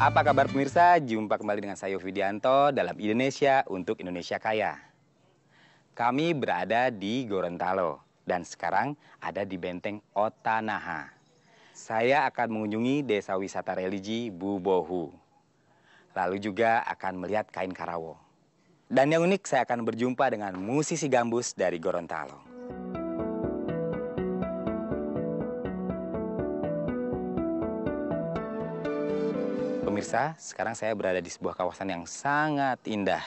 Apa kabar pemirsa? Jumpa kembali dengan saya Widianto dalam Indonesia untuk Indonesia Kaya. Kami berada di Gorontalo dan sekarang ada di Benteng Otanaha. Saya akan mengunjungi desa wisata religi Bubohu. Lalu juga akan melihat kain Karawo. Dan yang unik, saya akan berjumpa dengan musisi gambus dari Gorontalo. Pemirsa, sekarang saya berada di sebuah kawasan yang sangat indah.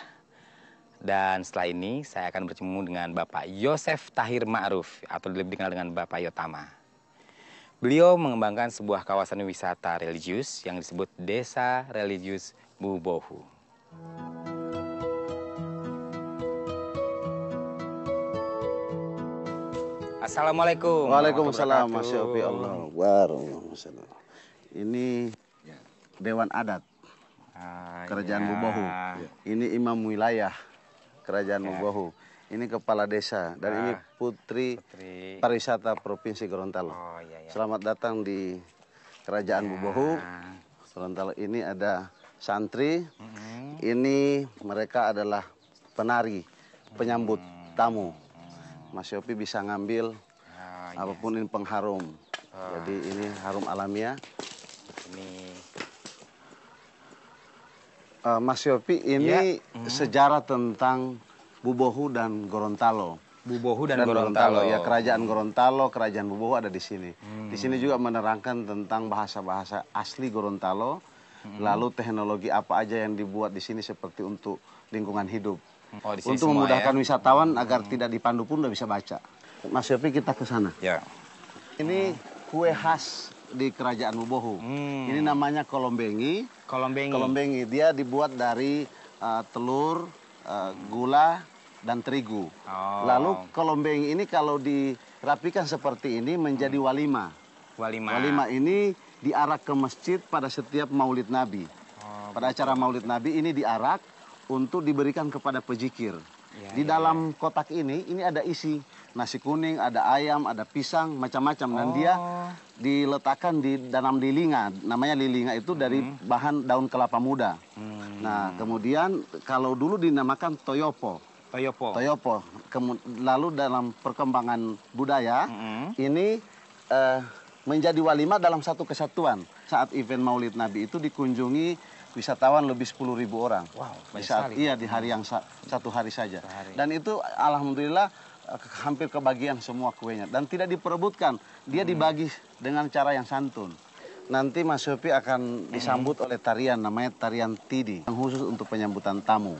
Dan setelah ini, saya akan bertemu dengan Bapak Yosef Tahir Ma'ruf, atau lebih dikenal dengan Bapak Yotama. Beliau mengembangkan sebuah kawasan wisata religius yang disebut Desa Religius Bubohu. Assalamualaikum. Waalaikumsalam, Masya Allah. Waalaikumsalam. Ini Dewan Adat Kerajaan Bubohu. Ini Imam Wilayah Kerajaan Bubohu. Ini Kepala Desa dan ini Putri Pariwisata Provinsi Gorontalo. Selamat datang di Kerajaan Bubohu. Gorontalo. Ini ada santri. Ini mereka adalah penari penyambut tamu. Mas Yopi bisa ngambil apapun ini pengharum. Jadi ini harum alamiah. Ini Mas Yopi, ini sejarah tentang Bubohu dan Gorontalo. Bubohu dan Gorontalo. Ya, Kerajaan Gorontalo, Kerajaan Bubohu ada di sini. Di sini juga menerangkan tentang bahasa-bahasa asli Gorontalo. Lalu teknologi apa aja yang dibuat di sini seperti untuk lingkungan hidup. Untuk memudahkan wisatawan agar tidak dipandu pun udah bisa baca. Mas Yopi, kita ke sana. Ya. Ini kue khas di Kerajaan Bubohu. Ini namanya kolombengi. Kolombengi. Dia dibuat dari telur, gula, dan terigu. Lalu kolombengi ini kalau dirapikan seperti ini menjadi walima. Walima ini diarak ke masjid pada setiap Maulid Nabi. Pada acara Maulid Nabi ini diarak untuk diberikan kepada pejikir. Di dalam kotak ini ada isi nasi kuning, ada ayam, ada pisang, macam-macam. Dan dia diletakkan di dalam lilinga. Namanya lilinga itu dari bahan daun kelapa muda. Nah, kemudian kalau dulu dinamakan toyopo. Lalu dalam perkembangan budaya, ini menjadi walima dalam satu kesatuan. Saat event Maulid Nabi itu dikunjungi wisatawan lebih 10.000 orang. Wow, di hari yang satu hari saja. Dan itu alhamdulillah hampir kebagian semua kuenya. Dan tidak diperebutkan, dia dibagi dengan cara yang santun. Nanti Mas Yopi akan disambut oleh tarian, namanya tarian Tidi, yang khusus untuk penyambutan tamu.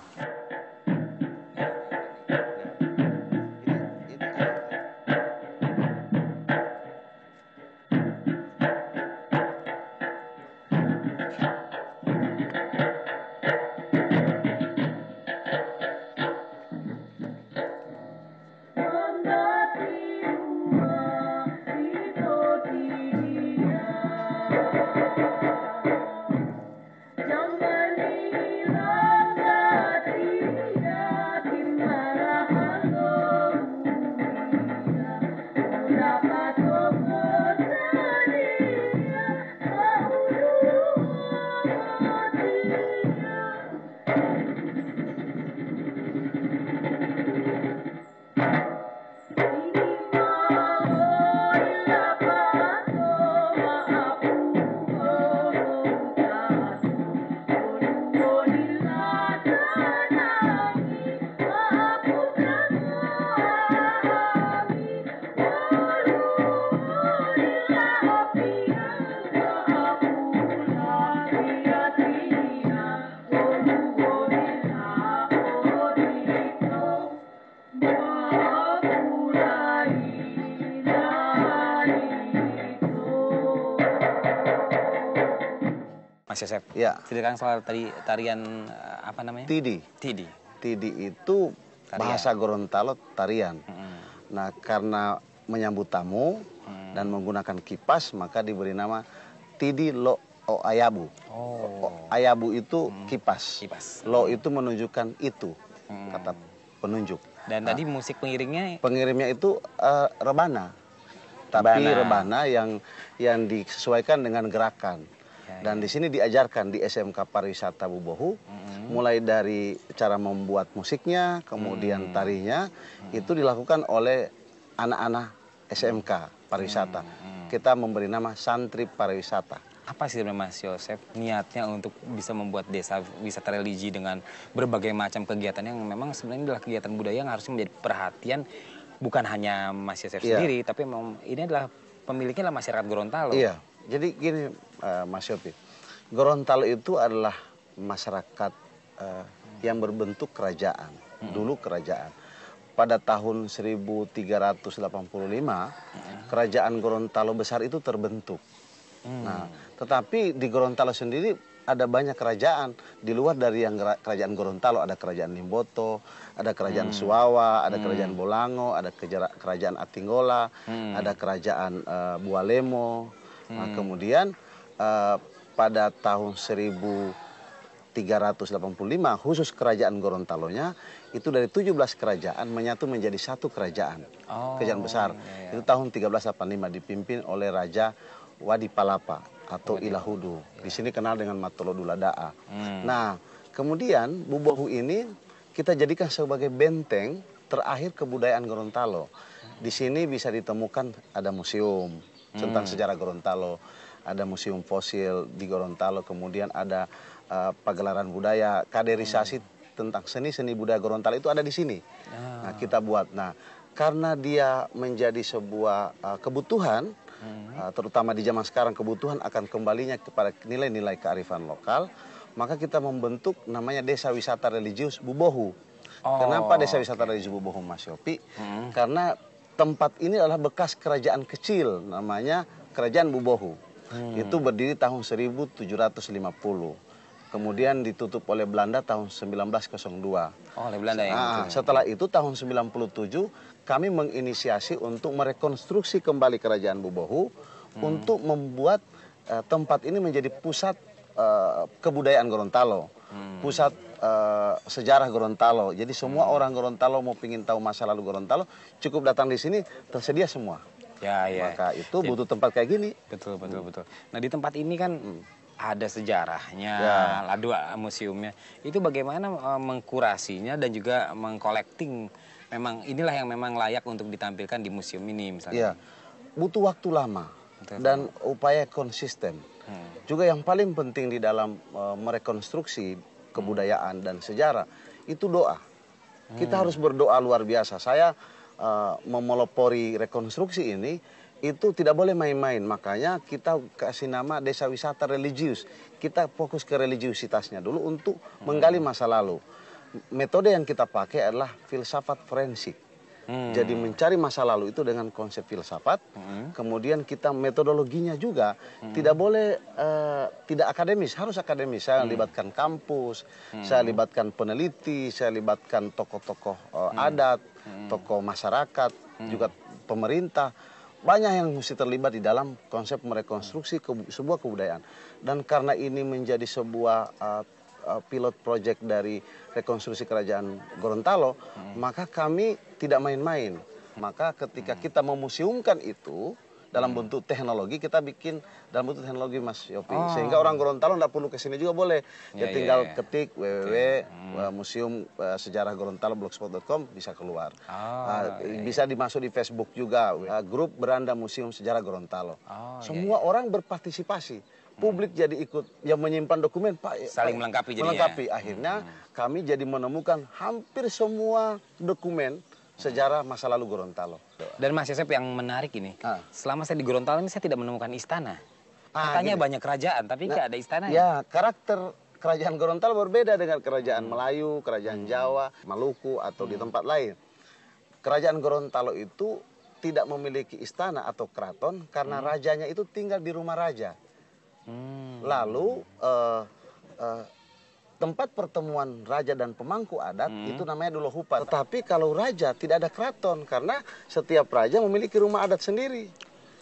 Mas Yosef, ceritakan soal tarian apa namanya? Tidi. Tidi itu bahasa Gorontalo tarian. Nah, karena menyambut tamu dan menggunakan kipas, maka diberi nama Tidi Lo O Ayabu. Ayabu itu kipas. Lo itu menunjukkan itu, kata penunjuk. Dan tadi musik pengiringnya? Pengirimnya itu rebana. Tapi rebana yang disesuaikan dengan gerakan. Dan di sini diajarkan di SMK Pariwisata Bubohu, mulai dari cara membuat musiknya, kemudian tarinya, itu dilakukan oleh anak-anak SMK Pariwisata. Kita memberi nama Santri Pariwisata. Apa sih Mas Yosef niatnya untuk bisa membuat desa wisata religi dengan berbagai macam kegiatan yang memang sebenarnya adalah kegiatan budaya yang harusnya menjadi perhatian bukan hanya Mas Yosef sendiri, tapi memang ini adalah pemiliknya adalah masyarakat Gorontalo. Iya, jadi gini Mas Yopi, Gorontalo itu adalah masyarakat yang berbentuk kerajaan, dulu kerajaan. Pada tahun 1385, kerajaan Gorontalo besar itu terbentuk. Nah, tetapi di Gorontalo sendiri ada banyak kerajaan di luar dari yang kerajaan Gorontalo. Ada kerajaan Limboto, ada kerajaan Suwawa, ada kerajaan Bolango, ada kerajaan Atinggola, ada kerajaan Bualemo. Nah, kemudian pada tahun 1385 khusus kerajaan Gorontalonya itu dari 17 kerajaan menyatu menjadi satu kerajaan. Kerajaan besar. Itu tahun 1385 dipimpin oleh Raja Wadi Palapa atau Ilahudu. Di sini kenal dengan Matolodu Lada'a. Nah, kemudian Bubohu ini kita jadikan sebagai benteng terakhir kebudayaan Gorontalo. Di sini bisa ditemukan ada museum tentang sejarah Gorontalo, ada museum fosil di Gorontalo, kemudian ada pagelaran budaya, kaderisasi tentang seni-seni budaya Gorontalo itu ada di sini. Nah, kita buat. Nah, karena dia menjadi sebuah kebutuhan, terutama di zaman sekarang kebutuhan akan kembalinya kepada nilai-nilai kearifan lokal, maka kita membentuk namanya Desa Wisata Religius Bubohu. Kenapa Desa Wisata Religius Bubohu, Mas Yopi? Karena tempat ini adalah bekas kerajaan kecil, namanya Kerajaan Bubohu. Itu berdiri tahun 1750. Kemudian ditutup oleh Belanda tahun 1902. Oleh Belanda yang setelah itu tahun 97 kami menginisiasi untuk merekonstruksi kembali Kerajaan Bubohu untuk membuat tempat ini menjadi pusat kebudayaan Gorontalo, pusat sejarah Gorontalo. Jadi semua orang Gorontalo mau pingin tahu masa lalu Gorontalo, cukup datang di sini, tersedia semua. Maka itu butuh tempat kayak gini. Betul. Nah, di tempat ini kan ada sejarahnya, ada museumnya. Itu bagaimana mengkurasinya dan juga mengkolekting. Memang inilah yang memang layak untuk ditampilkan di museum ini misalnya. Butuh waktu lama dan upaya konsisten. Juga yang paling penting di dalam merekonstruksi kebudayaan dan sejarah itu doa. Kita harus berdoa luar biasa. Saya memelopori rekonstruksi ini itu tidak boleh main-main. Makanya kita kasih nama Desa Wisata Religius. Kita fokus ke religiusitasnya dulu untuk menggali masa lalu. Metode yang kita pakai adalah filsafat forensik. Jadi mencari masa lalu itu dengan konsep filsafat. Kemudian kita metodologinya juga tidak boleh tidak akademis, harus akademis. Saya libatkan kampus, saya libatkan peneliti, saya libatkan tokoh-tokoh adat, tokoh masyarakat, juga pemerintah. Banyak yang mesti terlibat di dalam konsep merekonstruksi sebuah kebudayaan. Dan karena ini menjadi sebuah pilot project dari rekonstruksi kerajaan Gorontalo, maka kami tidak main-main. Maka ketika kita memuseumkan itu dalam bentuk teknologi, kita bikin dalam bentuk teknologi, Mas Yopi. Sehingga orang Gorontalo tidak perlu ke sini juga boleh. Dia tinggal ketik www.museumsejarahgorontalo.blogspot.com bisa keluar. Bisa dimasuk di Facebook juga, grup Beranda Museum Sejarah Gorontalo. Semua orang berpartisipasi. Publik jadi ikut, yang menyimpan dokumen, Pak. Saling melengkapi jadinya. Melengkapi. Akhirnya kami jadi menemukan hampir semua dokumen sejarah masa lalu Gorontalo. Dan Mas Yosef yang menarik ini, selama saya di Gorontalo ini saya tidak menemukan istana. Katanya banyak kerajaan, tapi nggak ada istana. Ya, karakter kerajaan Gorontalo berbeda dengan kerajaan Melayu, kerajaan Jawa, Maluku, atau di tempat lain. Kerajaan Gorontalo itu tidak memiliki istana atau keraton karena rajanya itu tinggal di rumah raja. Lalu tempat pertemuan raja dan pemangku adat itu namanya Dolohupan. Tetapi kalau raja tidak ada keraton karena setiap raja memiliki rumah adat sendiri.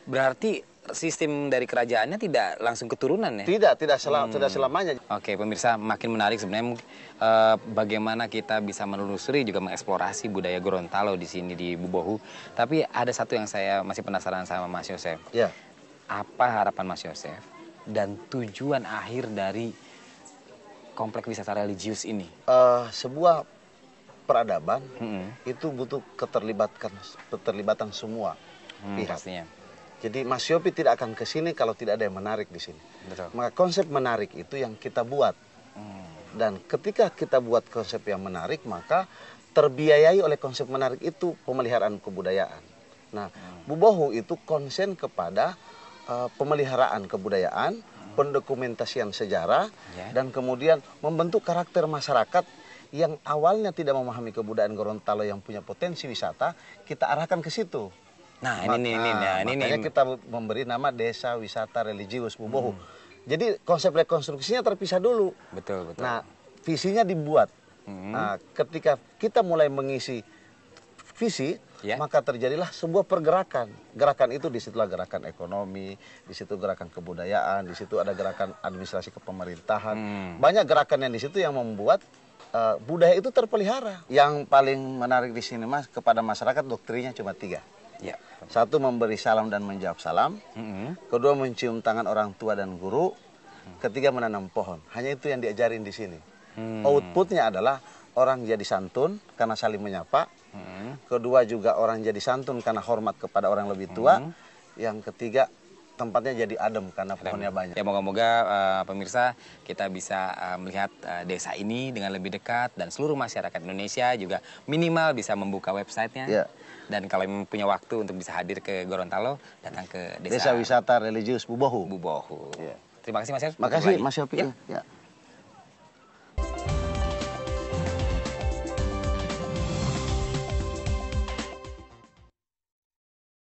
Berarti sistem dari kerajaannya tidak langsung keturunan ya? Tidak selamanya. Oke, pemirsa, makin menarik sebenarnya bagaimana kita bisa menelusuri juga mengeksplorasi budaya Gorontalo di sini di Bubohu. Tapi ada satu yang saya masih penasaran sama Mas Yosef. Ya. Apa harapan Mas Yosef dan tujuan akhir dari kompleks wisata religius ini? Sebuah peradaban itu butuh keterlibatan semua pihak. Pastinya. Jadi Mas Yopi tidak akan ke sini kalau tidak ada yang menarik di sini. Betul. Maka konsep menarik itu yang kita buat. Dan ketika kita buat konsep yang menarik, maka terbiayai oleh konsep menarik itu pemeliharaan kebudayaan. Nah, Bubohu itu konsen kepada pemeliharaan kebudayaan, pendokumentasian sejarah, dan kemudian membentuk karakter masyarakat yang awalnya tidak memahami kebudayaan Gorontalo yang punya potensi wisata, kita arahkan ke situ. Nah, makanya kita memberi nama Desa Wisata Religius Bubohu. Jadi konsep rekonstruksinya terpisah dulu. Betul. Nah, visinya dibuat. Nah, ketika kita mulai mengisi visi, maka terjadilah sebuah pergerakan. Gerakan itu disitulah gerakan ekonomi, di situ gerakan kebudayaan, di situ ada gerakan administrasi kepemerintahan. Banyak gerakan yang di situ yang membuat budaya itu terpelihara. Yang paling menarik di sini Mas, kepada masyarakat doktrinnya cuma 3. Satu, memberi salam dan menjawab salam. Kedua, mencium tangan orang tua dan guru. Ketiga, menanam pohon. Hanya itu yang diajarin di sini. Outputnya adalah orang jadi santun karena saling menyapa. Kedua juga orang jadi santun karena hormat kepada orang lebih tua. Yang ketiga, tempatnya jadi adem karena pohonnya banyak. Ya, moga-moga pemirsa kita bisa melihat desa ini dengan lebih dekat, dan seluruh masyarakat Indonesia juga minimal bisa membuka websitenya. Dan kalau memang punya waktu untuk bisa hadir ke Gorontalo, datang ke Desa Wisata Religius Bubohu. Terima kasih Mas Yopi. Makasih Mas Yopi.